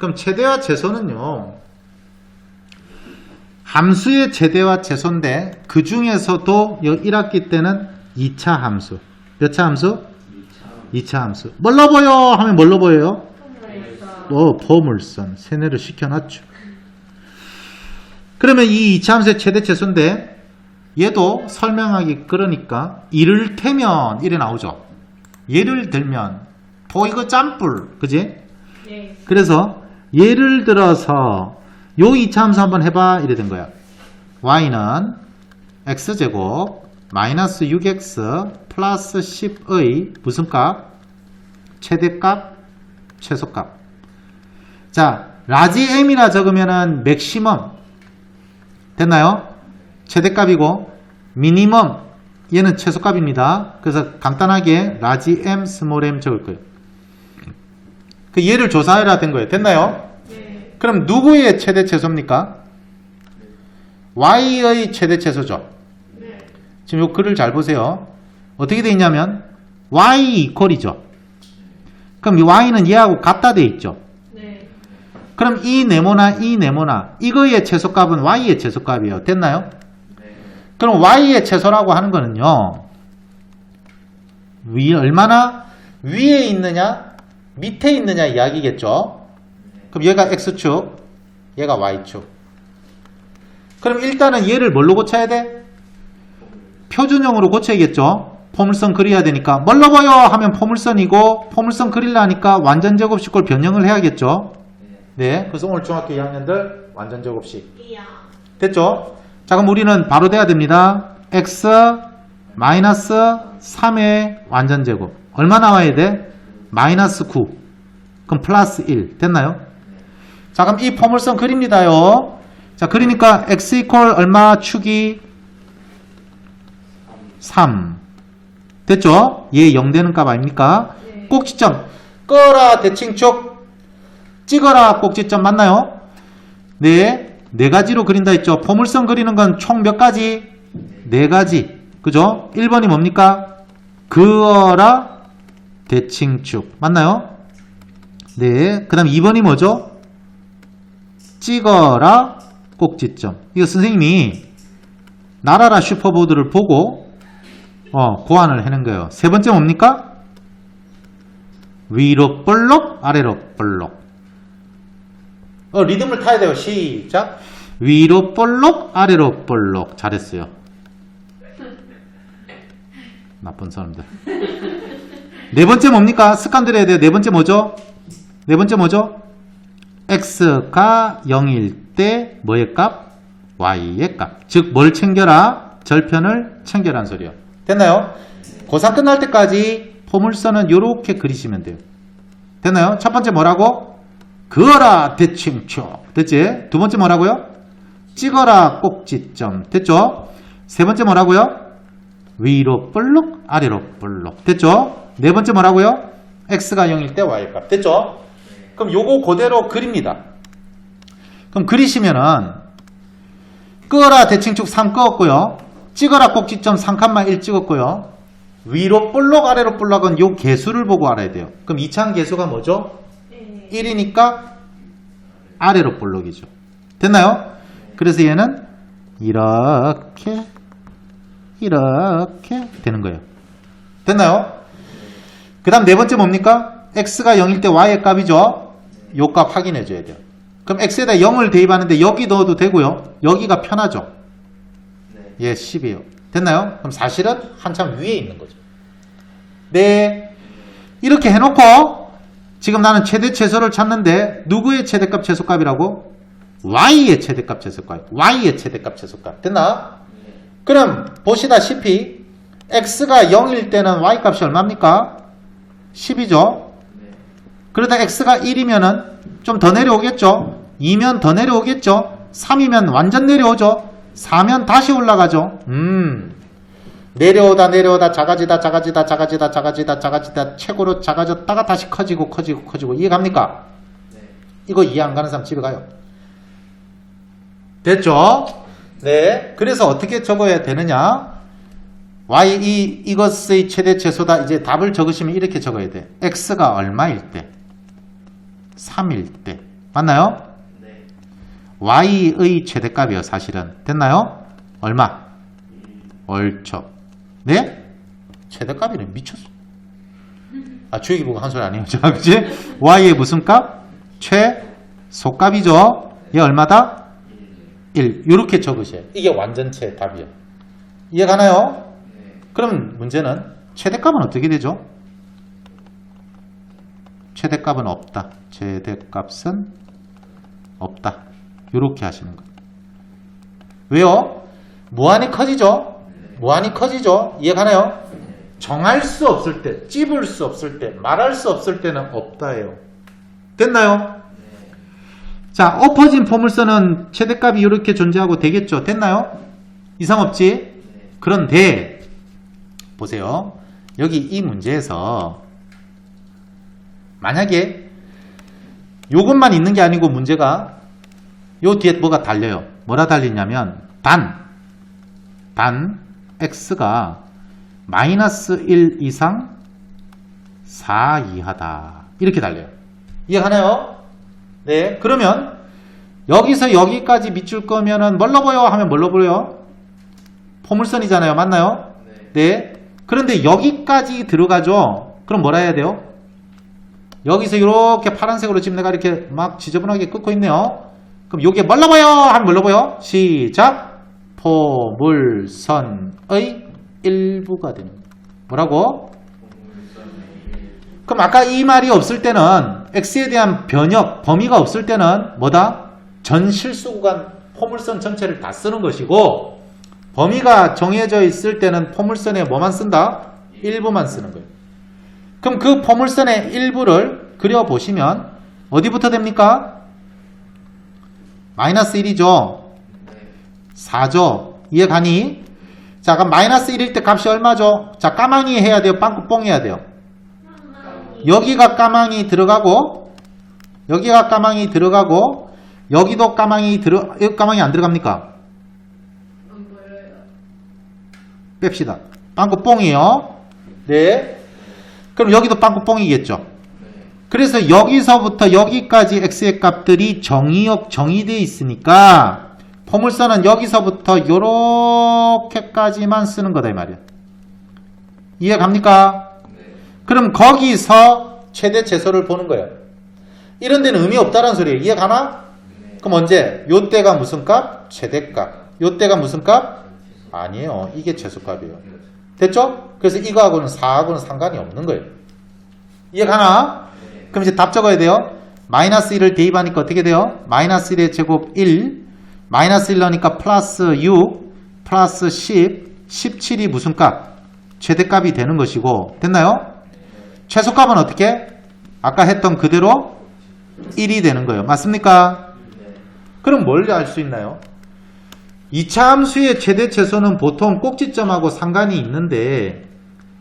그럼 최대와 최소는요, 함수의 최대와 최소인데 그 중에서도 1학기 때는 2차 함수. 몇 차 함수? 2차 함수. 뭘로 보여? 하면 뭘로 보여요? 포물선. 세뇌를 시켜놨죠. 그러면 이 2차 함수의 최대 최소인데 얘도 설명하기 그러니까 이를테면 이래 나오죠. 예를 들면 이거 짬뿔. 그지? 네. 그래서 예를 들어서 요 2차 함수 한번 해봐 이래 된 거야. y는 x제곱 마이너스 6x 플러스 10의 무슨 값? 최대값, 최소값. 자, 라지 m이라 적으면은 맥시멈 됐나요? 최대값이고 미니멈 얘는 최소값입니다. 그래서 간단하게 라지 m, 스몰 m 적을 거예요. 그 얘를 조사해라 된 거예요. 됐나요? 네. 그럼 누구의 최대 최소입니까? y의 최대 최소죠. 네. 지금 요 글을 잘 보세요. 어떻게 되어 있냐면 y 이퀄이죠. 그럼 이 y는 얘하고 같다 되어 있죠. 네. 그럼 이 네모나 이 네모나 이거의 최소값은 y의 최소값이에요. 됐나요? 그럼 y의 최소라고 하는 거는요, 얼마나 위에 있느냐 밑에 있느냐 이야기겠죠. 그럼 얘가 x축, 얘가 y축. 그럼 일단은 얘를 뭘로 고쳐야 돼? 표준형으로 고쳐야겠죠. 포물선 그려야 되니까 뭘로 보여? 하면 포물선이고, 포물선 그리려니까 완전제곱식꼴 변형을 해야겠죠. 네, 그래서 오늘 중학교 2학년들 완전제곱식 이야. 됐죠? 자, 그럼 우리는 바로 돼야 됩니다. x 마이너스 3의 완전제곱 얼마 나와야 돼? 마이너스 9. 그럼 플러스 1 됐나요? 자, 그럼 이 포물선 그립니다요. 자, 그러니까 x 이퀄 얼마 축이 3 됐죠? 얘 0 되는 값 아닙니까? 네. 꼭지점 꺼라 대칭축 찍어라 꼭지점 맞나요? 네, 네 가지로 그린다 했죠. 포물선 그리는 건 총 몇 가지? 네 가지. 그죠? 1번이 뭡니까? 그어라 대칭축 맞나요? 네, 그 다음 2번이 뭐죠? 찍어라 꼭지점. 이거 선생님이 나라라 슈퍼보드를 보고 고안을 해낸 거예요. 세 번째 뭡니까? 위로 볼록 아래로 볼록. 리듬을 타야 돼요. 시작. 위로 볼록 아래로 볼록. 잘했어요. 나쁜 사람들. 네 번째 뭡니까? 습관 들여야 돼요. 네 번째 뭐죠? 네 번째 뭐죠? x가 0일 때 뭐의 값? y의 값. 즉 뭘 챙겨라? 절편을 챙겨라는 소리요. 됐나요? 고3 끝날 때까지 포물선은 이렇게 그리시면 돼요. 됐나요? 첫 번째 뭐라고? 그어라 대칭축. 됐지? 두 번째 뭐라고요? 찍어라 꼭지점. 됐죠? 세 번째 뭐라고요? 위로 볼록 아래로 볼록. 됐죠? 네 번째 뭐라고요? x가 0일 때 y의 값. 됐죠? 그럼 요거 그대로 그립니다. 그럼 그리시면은 끄어라 대칭축 3 끄었고요. 찍어라 꼭지점 3칸만 1 찍었고요. 위로 볼록 아래로 볼록은 요 개수를 보고 알아야 돼요. 그럼 2차항 개수가 뭐죠? 네. 1이니까 아래로 볼록이죠. 됐나요? 그래서 얘는 이렇게 되는 거예요. 됐나요? 그 다음 네 번째 뭡니까? x가 0일 때 y의 값이죠. 요 값 확인해 줘야 돼요. 그럼 x에다 0을 대입하는데 여기 넣어도 되고요. 여기가 편하죠. 예, 10이에요. 됐나요? 그럼 사실은 한참 위에 있는 거죠. 네, 이렇게 해놓고 지금 나는 최대 최소를 찾는데 누구의 최대값 최소값이라고? y의 최대값 최소값. y의 최대값 최소값. 됐나? 그럼 보시다시피 x가 0일 때는 y값이 얼마입니까? 10이죠. 그러다 x가 1이면은 좀 더 내려오겠죠. 2면 더 내려오겠죠. 3이면 완전 내려오죠. 4면 다시 올라가죠. 내려오다 작아지다 최고로 작아졌다가 다시 커지고 이해갑니까? 이거 이해 안 가는 사람 집에 가요. 됐죠? 네. 그래서 어떻게 적어야 되느냐? 이것의 최대 최소다. 이제 답을 적으시면 이렇게 적어야 돼. x가 얼마일 때? 3일 때. 맞나요? 네. y의 최대값이요. 사실은. 됐나요? 얼마? 얼척. 네? 최대값이래. 미쳤어. 아, 주역이 보고 한 소리 아니에요. 자, 그치? y의 무슨 값? 최소값이죠. 얘 얼마다? 1. 요렇게 적으셔요. 이게 완전체 답이에요. 이해가나요? 네. 그러면 문제는 최대값은 어떻게 되죠? 최대값은 없다. 최대값은 없다. 요렇게 하시는 거예요. 왜요? 무한히 커지죠? 무한히 커지죠? 이해가나요? 정할 수 없을 때, 찝을 수 없을 때, 말할 수 없을 때는 없다예요. 됐나요? 자, 엎어진 포물선은 최대값이 이렇게 존재하고 되겠죠? 됐나요? 이상 없지? 그런데 보세요. 여기 이 문제에서 만약에 요것만 있는 게 아니고 문제가 요 뒤에 뭐가 달려요. 뭐라 달리냐면 단 x가 마이너스 1 이상 4 이하다. 이렇게 달려요. 이해가나요? 네. 그러면 여기서 여기까지 밑줄 거면은 뭘로 보여? 하면 뭘로 보여? 포물선이잖아요. 맞나요? 네. 그런데 여기까지 들어가죠. 그럼 뭐라 해야 돼요? 여기서 이렇게 파란색으로 지금 내가 이렇게 막 지저분하게 긋고 있네요. 그럼 요게 뭘로 보여? 하면 뭘로 보여? 시작. 포물선의 일부가 되는 거예요. 뭐라고? 그럼 아까 이 말이 없을 때는 x에 대한 변역, 범위가 없을 때는 뭐다? 전 실수 구간 포물선 전체를 다 쓰는 것이고 범위가 정해져 있을 때는 포물선에 뭐만 쓴다? 일부만 쓰는 거예요. 그럼 그 포물선의 일부를 그려보시면 어디부터 됩니까? 마이너스 1이죠. 4죠. 이해가니? 자, 그럼 마이너스 1일 때 값이 얼마죠? 자, 까망이 해야 돼요? 빵꾸뽕 해야 돼요? 여기가 까망이 들어가고 여기가 까망이 들어가고 여기도 까망이 까망이 안 들어갑니까? 안 보여요. 뺍시다. 빵꾸뽕이에요. 네. 그럼 여기도 빵꾸뽕이겠죠. 그래서 여기서부터 여기까지 x의 값들이 정의되어 있으니까 포물선은 여기서부터 요렇게까지만 쓰는 거다 이 말이야. 이해 갑니까? 그럼 거기서 최대 최소를 보는 거예요. 이런 데는 의미 없다는 소리예요. 이해 가나? 그럼 언제? 요 때가 무슨 값? 최대값. 요 때가 무슨 값? 아니에요. 이게 최소값이에요. 됐죠? 그래서 이거하고는 4하고는 상관이 없는 거예요. 이해 가나? 그럼 이제 답 적어야 돼요. 마이너스 1을 대입하니까 어떻게 돼요? 마이너스 1의 제곱 1, 마이너스 1 넣으니까 플러스 6, 플러스 10, 17이 무슨 값? 최대값이 되는 것이고, 됐나요? 최소값은 어떻게? 아까 했던 그대로 1이 되는 거예요. 맞습니까? 그럼 뭘 알 수 있나요? 2차 함수의 최대 최소는 보통 꼭지점하고 상관이 있는데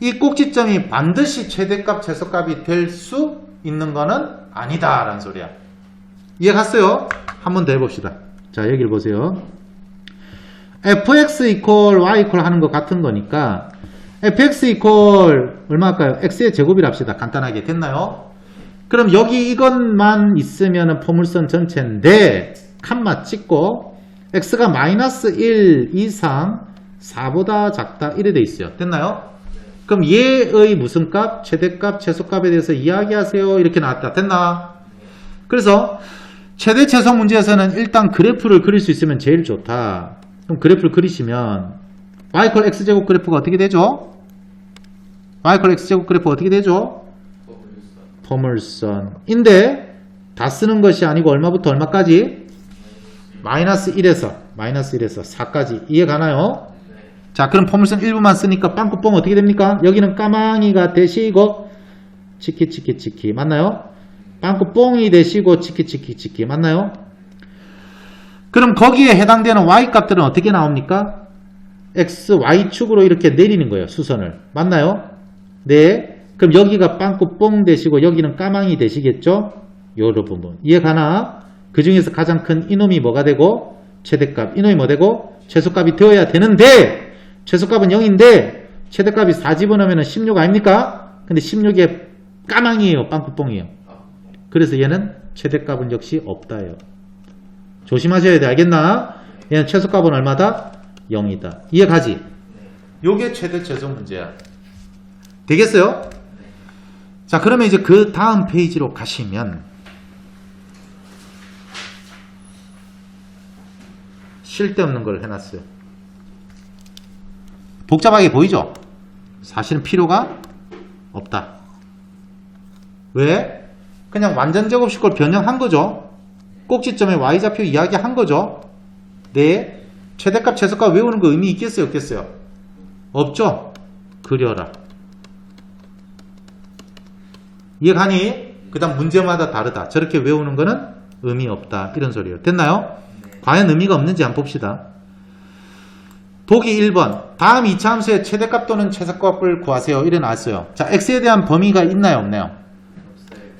이 꼭지점이 반드시 최대값, 최소값이 될 수 있는 거는 아니다 라는 소리야. 이해 갔어요? 한 번 더 해봅시다. 자, 여기를 보세요. fx equal y equal 하는 거 같은 거니까 fx equal 얼마 할까요? x의 제곱이라 합시다. 간단하게 됐나요? 그럼 여기 이것만 있으면 포물선 전체인데 칸마 찍고 x가 마이너스 1 이상 4보다 작다 이래 돼 있어요. 됐나요? 그럼 얘의 무슨 값? 최대값, 최소값에 대해서 이야기하세요. 이렇게 나왔다. 됐나? 그래서 최대 최소 문제에서는 일단 그래프를 그릴 수 있으면 제일 좋다. 그럼 그래프를 그리시면 y = x제곱 그래프가 어떻게 되죠? y = x제곱 그래프가 어떻게 되죠? 포물선인데 다 쓰는 것이 아니고 얼마부터 얼마까지? 마이너스 1에서 4까지 이해 가나요? 자, 그럼 포물선 일부만 쓰니까 빵꾸뽕 어떻게 됩니까? 여기는 까망이가 되시고 치키 맞나요? 빵꾸뽕이 되시고 치키 맞나요? 그럼 거기에 해당되는 y 값들은 어떻게 나옵니까? x, y축으로 이렇게 내리는 거예요. 수선을. 맞나요? 네. 그럼 여기가 빵꾸뽕 되시고 여기는 까망이 되시겠죠? 요런 부분. 이해 가나? 그 중에서 가장 큰 이놈이 뭐가 되고? 최대값. 이놈이 뭐 되고? 최소값이 되어야 되는데 최소값은 0인데 최대값이 4 집어넣으면 16 아닙니까? 근데 16에 까망이에요. 빵꾸뽕이에요. 그래서 얘는 최대값은 역시 없다예요. 조심하셔야 돼. 알겠나? 얘는 최소값은 얼마다? 0이다. 이해가지? 요게 최대 최소 문제야. 되겠어요? 자, 그러면 이제 그 다음 페이지로 가시면 쉴 데 없는 걸 해놨어요. 복잡하게 보이죠? 사실은 필요가 없다. 왜? 그냥 완전 제곱식 걸 변형한 거죠. 꼭지점에 y좌표 이야기한 거죠. 네. 최대값, 최소값 외우는 거 의미 있겠어요? 없겠어요? 없죠? 그려라. 이해가니? 그 다음 문제마다 다르다. 저렇게 외우는 거는 의미 없다. 이런 소리예요. 됐나요? 과연 의미가 없는지 한번 봅시다. 보기 1번. 다음 2차 함수의 최대값 또는 최소값을 구하세요. 이래 나왔어요. 자, x에 대한 범위가 있나요? 없나요?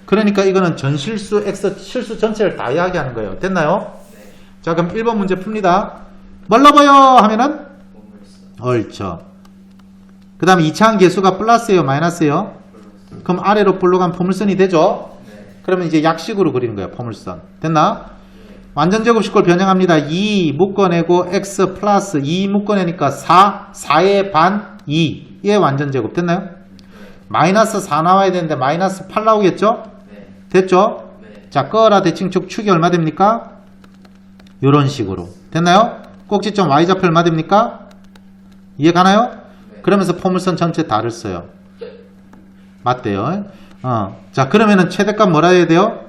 그러니까 이거는 전실수 x 실수 전체를 다 이야기하는 거예요. 됐나요? 자, 그럼 1번 문제 풉니다. 뭘로 보여? 하면은 옳죠. 그 다음 2차항 개수가 플러스예요? 마이너스예요? 그럼 아래로 볼록한 포물선이 되죠? 그러면 이제 약식으로 그리는 거예요. 포물선. 됐나? 완전 제곱식을 변형합니다. 2 묶어내고 x 플러스 2 묶어내니까 4, 4의 반, 2의 완전 제곱. 됐나요? 마이너스 4 나와야 되는데 마이너스 8 나오겠죠? 됐죠? 자, 꺼라 대칭축 축이 얼마 됩니까? 요런 식으로. 됐나요? 꼭지점 y좌표 얼마 됩니까? 이해가나요? 그러면서 포물선 전체 다를 써요. 맞대요. 자, 그러면은 최대값 뭐라 해야 돼요?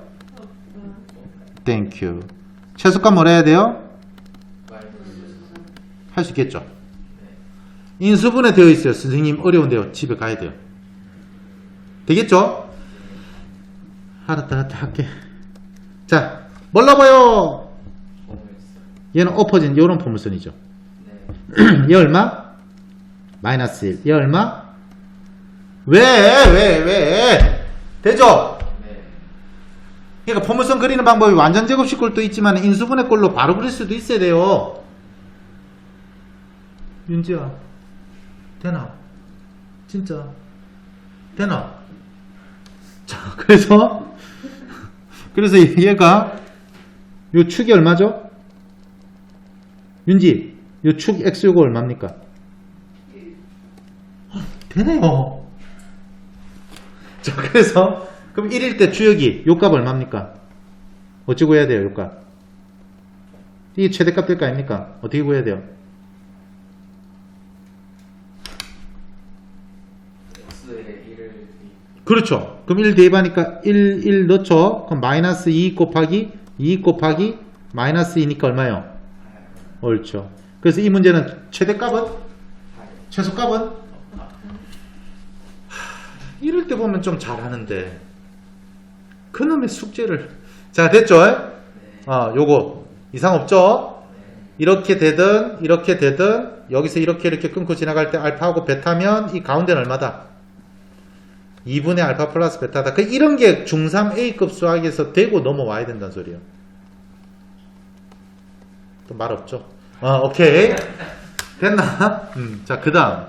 땡큐. 최소값 뭐라 해야 돼요? 할 수 있겠죠? 인수분해 되어 있어요. 선생님 어려운데요. 집에 가야 돼요. 되겠죠? 알았다 할게. 자, 뭘로 봐요? 얘는 엎어진 요런 포물선이죠. 얘 얼마? 마이너스 1. 얘 얼마? 왜? 되죠? 그러니까 포물선 그리는 방법이 완전 제곱식 꼴도 있지만 인수분해 꼴로 바로 그릴 수도 있어야 돼요. 윤지야, 되나? 진짜 되나? 자, 그래서 얘가 요 축이 얼마죠? 윤지, 요 축 x요가 얼마입니까? 되네요. 자, 그래서 그럼 1일 때 주역이 요값 얼마입니까? 어찌 구해야 돼요? 요값. 이게 최대값 될 거 아닙니까? 어떻게 구해야 돼요? 그렇죠. 그럼 1 대입하니까 1 넣죠. 그럼 마이너스 2 곱하기 마이너스 2니까 얼마예요? 옳죠. 그래서 이 문제는 최대값은? 최소값은? 이럴 때 보면 좀 잘하는데 그놈의 숙제를. 자, 됐죠? 요거 이상 없죠? 이렇게 되든 여기서 이렇게 끊고 지나갈 때 알파하고 베타면 이 가운데는 얼마다? 2분의 알파 플러스 베타다. 이런 게 중3 A급 수학에서 되고 넘어와야 된다는 소리예요. 또 말 없죠? 오케이. 됐나? 자, 그 다음